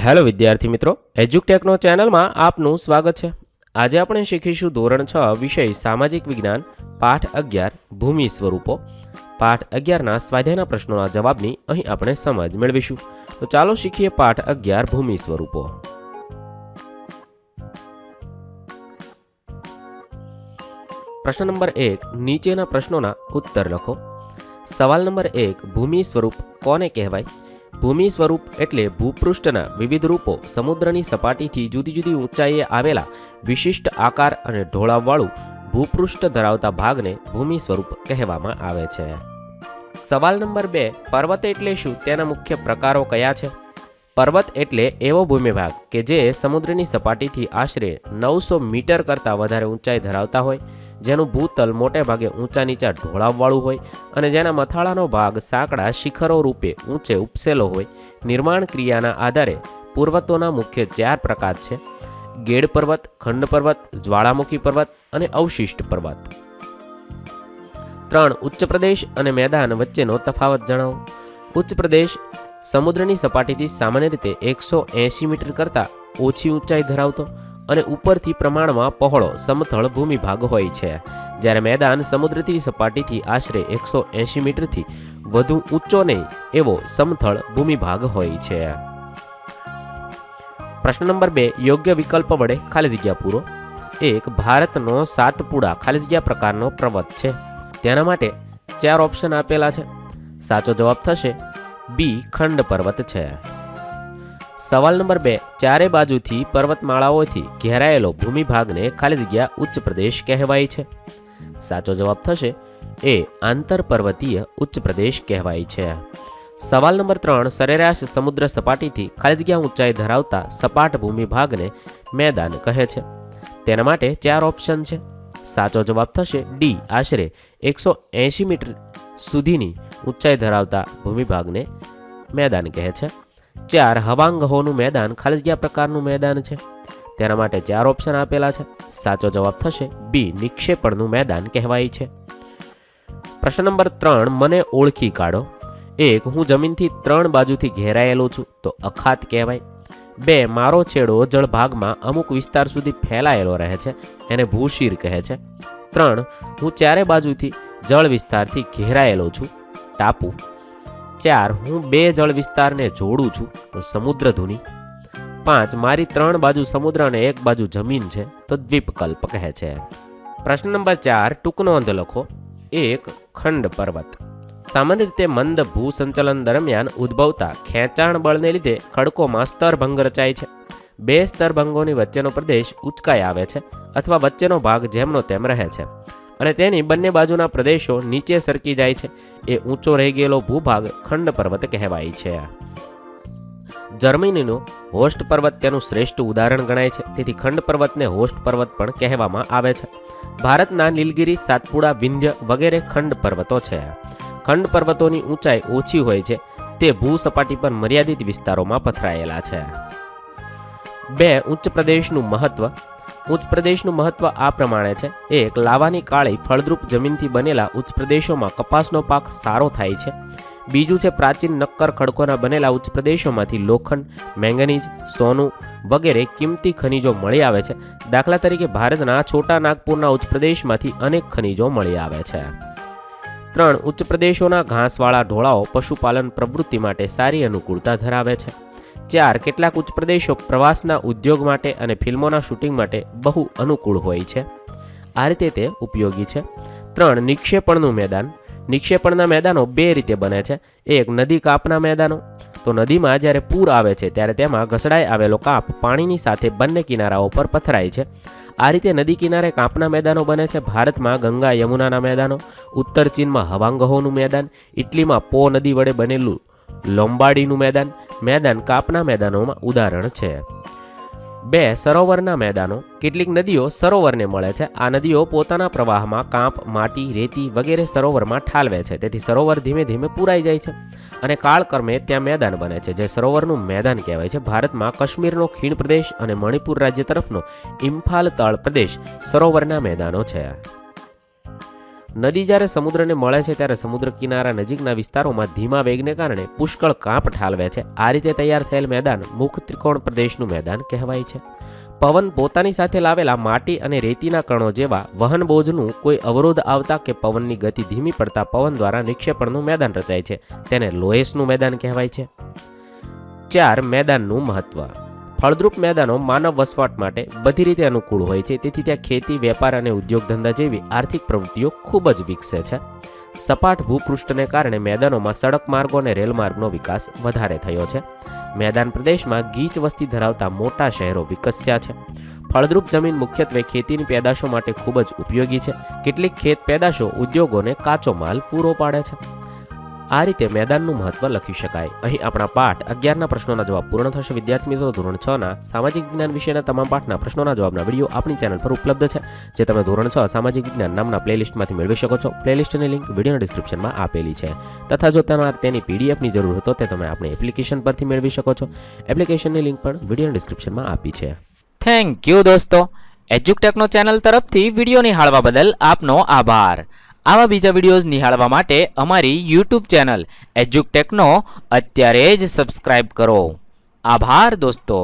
Hello વિદ્યાર્થી મિત્રો, એજ્યુકટેકનો ચેનલમાં આપનું સ્વાગત છે। આજે આપણે શીખીશું ધોરણ 6 વિષય સામાજિક વિજ્ઞાન પાઠ 11 ભૂમિ સ્વરૂપો। પાઠ 11ના સ્વાધ્યાયના પ્રશ્નોના જવાબની અહીં આપણે સમજ મેળવીશું। તો ચાલો શીખીએ પાઠ 11 ભૂમિ સ્વરૂપો। પ્રશ્ન નંબર 1, નીચેના પ્રશ્નોના ઉત્તર લખો। સવાલ નંબર 1, ભૂમિ સ્વરૂપ કોને કહેવાય? ભૂમિ સ્વરૂપ એટલે ભૂપૃષ્ઠના વિવિધ રૂપો સમુદ્રની સપાટીથી જુદી જુદી ઊંચાઈએ આવેલા વિશિષ્ટ આકાર અને ઢોળાવવાળું ભૂપૃષ્ઠ ધરાવતા ભાગને ભૂમિ સ્વરૂપ કહેવામાં આવે છે। સવાલ નંબર 2, પર્વત એટલે શું? તેના મુખ્ય પ્રકારો કયા છે? પર્વત એટલે એવો ભૂમિભાગ કે જે સમુદ્રની સપાટીથી આશરે 900 મીટર કરતાં વધારે ઊંચાઈ ધરાવતા હોય, જેનું ભૂતલ મોટે ભાગે ઊંચા નીચા ઢોળાવવાળું હોય અને જેના મથાળાનો ભાગ સાંકડા શિખરો રૂપે ઊંચે ઉપસેલો હોય। નિર્માણ ક્રિયાના આધારે પર્વતોના મુખ્ય 4 પ્રકાર છે: ગેડ પર્વત, ખંડ પર્વત, જ્વાળામુખી પર્વત અને અવશિષ્ટ પર્વત। 3, ઉચ્ચ પ્રદેશ અને મેદાન વચ્ચેનો તફાવત જણાવો। ઉચ્ચ પ્રદેશ સમુદ્રની સપાટીથી સામાન્ય રીતે 180 મીટર કરતાં ઓછી ઊંચાઈ ધરાવતો અને ઉપરથી પ્રમાણમાં પહોળો સમથળ ભૂમિભાગ હોય છે, જ્યારે મેદાન સમુદ્રથી સપાટીથી આશરે 180 મીટરથી વધુ ઊંચો નહીં એવો સમથળ ભૂમિભાગ હોય છે। પ્રશ્ન નંબર 2, યોગ્ય વિકલ્પ વડે ખાલી જગ્યા પૂરો। 1, ભારતનો સાતપુડા ખાલી જગ્યા પ્રકારનો પર્વત છે। તેના માટે 4 ઓપ્શન આપેલા છે। સાચો જવાબ થશે બી, ખંડ પર્વત છે। સવાલ નંબર 2, ચારે બાજુથી પર્વતમાળાઓથી ઘેરાયેલો ભૂમિભાગને ખાલી જગ્યા ઉચ્ચ પ્રદેશ કહેવાય છે। સાચો જવાબ થશે એ, આંતર પર્વતીય ઉચ્ચ પ્રદેશ કહેવાય છે। સવાલ નંબર 3, સરેરાશ સમુદ્ર સપાટીથી ખાલી જગ્યા ઊંચાઈ ધરાવતા સપાટ ભૂમિભાગને મેદાન કહે છે। તેના માટે 4 ઓપ્શન છે। સાચો જવાબ થશે ડી, આશરે 180 મીટર સુધીની ઊંચાઈ ધરાવતા ભૂમિભાગને મેદાન કહે છે। 4, હવાંગહોનું મેદાન ખાલી જગ્યા પ્રકારનું મેદાન છે। તેના માટે 4 ઓપ્શન આપેલા છે। સાચો જવાબ થશે બી, નિક્ષેપણનું મેદાન કહેવાય છે। પ્રશ્ન નંબર 3, મને ઓળખી કાઢો। 1, હું જમીનથી 3 બાજુથી ઘેરાયેલો છું તો અખાત કહેવાય। 2, મારો છેડો જળભાગમાં અમુક વિસ્તાર સુધી ફેલાયેલો રહે છે, એને ભૂશીર કહે છે। 3, હું ચારે બાજુથી જળ વિસ્તારથી ઘેરાયેલો છું, ટાપુ। 4, હું 2 જળ વિસ્તારને જોડું છું તો સમુદ્રધુની। 5, મારી 3 બાજુ સમુદ્ર અને 1 બાજુ જમીન છે તો દ્વીપકલ્પ કહે છે। પ્રશ્ન નંબર 4, ટૂંક નોંધ લખો। 1, ખંડ પર્વત સામાન્ય રીતે મંદ ભૂસંચલન દરમિયાન ઉદ્ભવતા ખેંચાણ બળને લીધે ખડકોમાં સ્તરભંગ રચાય છે। 2 સ્તરભંગોની વચ્ચેનો પ્રદેશ ઉચકાઈ આવે છે અથવા વચ્ચેનો ભાગ જેમનો તેમ રહે છે અને તેની બંને બાજુના પ્રદેશો નીચે સરકી જાય છે। એ ઊંચો રહી ગયેલો ભૂભાગ ખંડ પર્વત કહેવાય છે। જર્મનીનો હોસ્ટ પર્વત તેનું શ્રેષ્ઠ ઉદાહરણ ગણાય છે, તેથી ખંડ પર્વતને હોસ્ટ પર્વત પણ કહેવામાં આવે છે। ભારતના નીલગિરી, સાતપુડા, વિંધ્ય વગેરે ખંડ પર્વતો છે। ખંડ પર્વતોની ઊંચાઈ ઓછી હોય છે, તે ભૂસપાટી પર મર્યાદિત વિસ્તારોમાં પથરાયેલા છે। 2, ઉચ્ચ પ્રદેશનું મહત્વ। ઉચ્ચ પ્રદેશનું મહત્વ આ પ્રમાણે છે। 1, લાવાની કાળી ફળદ્રુપ જમીનથી બનેલા ઉચ્ચ પ્રદેશોમાં કપાસનો પાક સારો થાય છે। બીજું છે, પ્રાચીન નક્કર ખડકોના બનેલા ઉચ્ચ પ્રદેશોમાંથી લોખંડ, મેંગનીઝ, સોનું વગેરે કિંમતી ખનિજો મળી આવે છે। દાખલા તરીકે ભારતના છોટા નાગપુરના ઉચ્ચ પ્રદેશમાંથી અનેક ખનિજો મળી આવે છે। 3, ઉચ્ચ પ્રદેશોના ઘાસવાળા ઢોળાવો પશુપાલન પ્રવૃત્તિ માટે સારી અનુકૂળતા ધરાવે છે। 4, કેટલાક ઉચ્ચ પ્રદેશો પ્રવાસના ઉદ્યોગ માટે અને ફિલ્મોના શૂટિંગ માટે બહુ અનુકૂળ હોય છે। આ રીતે તે ઉપયોગી છે। 3, નિક્ષેપણનું મેદાન। નિક્ષેપણના મેદાનો 2 રીતે બને છે। 1, નદી કાપના મેદાનો। તો નદીમાં જ્યારે પૂર આવે છે ત્યારે તેમાં ઘસડાઈ આવેલો કાપ પાણીની સાથે બંને કિનારાઓ પર પથરાય છે। આ રીતે નદી કિનારે કાપના મેદાનો બને છે। ભારતમાં ગંગા યમુનાના મેદાનો, ઉત્તર ચીનમાં હવાંગહોનું મેદાન, ઇટલીમાં પો નદી વડે બનેલું લોમ્બાર્ડીનું મેદાન કાપના મેદાનોમાં ઉદાહરણ છે। 2, સરોવરના મેદાનો। કેટલીક નદીઓ સરોવરને મળે છે। આ નદીઓ પોતાના પ્રવાહમાં કાંપ, માટી, રેતી વગેરે સરોવરમાં ઠાલવે છે, તેથી સરોવર ધીમે ધીમે પૂરાઈ જાય છે અને કાળક્રમે ત્યાં મેદાન બને છે, જે સરોવરનું મેદાન કહેવાય છે। ભારતમાં કાશ્મીરનો ખીણ પ્રદેશ અને મણિપુર રાજ્ય તરફનો ઇમ્ફાલ તળ પ્રદેશ સરોવરના મેદાનો છે। નદી જ્યારે સમુદ્રને મળે છે ત્યારે સમુદ્ર કિનારા નજીકના વિસ્તારોમાં ધીમા વેગને કારણે પુષ્કળ કાંપ ઠાલવે છે. આ રીતે તૈયાર થયેલ મેદાન મુખ ત્રિકોણ પ્રદેશનું મેદાન કહેવાય છે. પવન પોતાની સાથે લાવેલા માટી અને રેતીના કણો જેવા વહન બોજનું કોઈ અવરોધ આવતા કે પવનની ગતિ ધીમી પડતા પવન દ્વારા નિક્ષેપણનું મેદાન રચાય છે. તેને લોએસનું મેદાન કહેવાય છે. 4. મેદાનનું મહત્વ. ફળદ્રુપ મેદાનો માનવ વસવાટ માટે બધી રીતે અનુકૂળ હોય છે. તેથી ત્યાં ખેતી, વેપાર અને ઉદ્યોગ ધંધા જેવી આર્થિક પ્રવૃત્તિઓ ખૂબ જ વિકસે છે. સપાટ ભૂપૃષ્ઠને કારણે મેદાનોમાં સડક માર્ગો અને રેલમાર્ગનો વિકાસ વધારે થયો છે. મેદાન પ્રદેશમાં ગીચ વસ્તી ધરાવતા મોટા શહેરો વિકસ્યા છે. ફળદ્રુપ જમીન મુખ્યત્વે ખેતીની પેદાશો માટે ખૂબ જ ઉપયોગી છે. કેટલીક ખેત પેદાશો ઉદ્યોગોને કાચો માલ પૂરો પાડે છે. આ રીતે મેદાનનું મહત્વ લખી શકાય. અહીં આપણા પાઠ 11ના પ્રશ્નોના જવાબ પૂર્ણ થશે. વિદ્યાર્થી મિત્રો, ધોરણ 6ના સામાજિક વિજ્ઞાન વિષયના તમામ પાઠના પ્રશ્નોના જવાબના વિડીયો આપણી ચેનલ પર ઉપલબ્ધ છે, જે તમે ધોરણ 6 સામાજિક વિજ્ઞાન નામના પ્લેલિસ્ટમાંથી મેળવી શકો છો. પ્લેલિસ્ટની લિંક વિડીયોના ડિસ્ક્રિપ્શનમાં આપેલી છે. તથા જો તમારે તેની પીડીએફની જરૂર હોય તો તે તમે આપણી એપ્લિકેશન પરથી મેળવી શકો છો. એપ્લિકેશનની લિંક પણ વિડીયોના ડિસ્ક્રિપ્શનમાં આપી છે. થેન્ક યુ દોસ્તો. એજ્યુકટેકનો ચેનલ તરફથી વિડીયો નિહાળવા બદલ આપનો આભાર. આવા બીજા વિડીયોઝ નિહાળવા માટે અમારી યુટ્યુબ ચેનલ એજ્યુકટેકનો અત્યારે જ સબસ્ક્રાઇબ કરો. આભાર દોસ્તો.